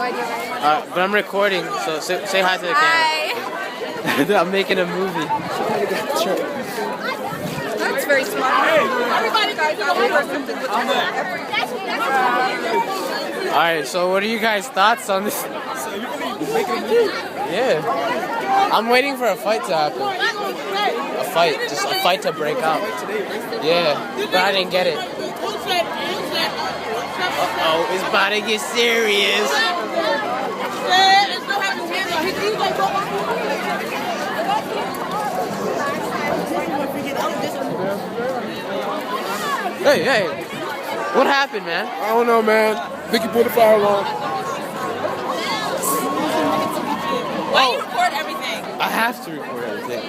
idea. But I'm recording, so say hi to the camera. I'm making a movie. That's very smart. Everybody guys out there. Alright, so what are you guys' thoughts on this? Yeah. I'm waiting for a fight to happen. A fight, just a fight to break out. Yeah, but I didn't get it. Uh-oh, it's about to get serious. Hey, what happened, man? I don't know, man. Vicky pulled the fire alarm. Why do you record everything? I have to record everything.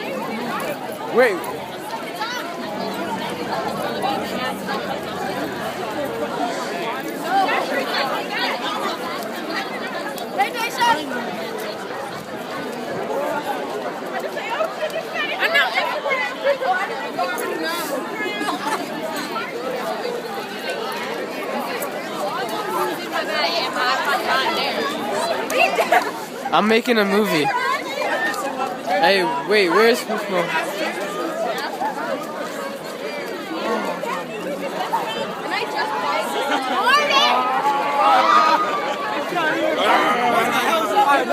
Wait. I'm making a movie. Hey, wait, where's Fusmo?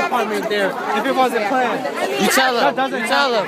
Apartment there. If it wasn't planned. You tell him. You tell him.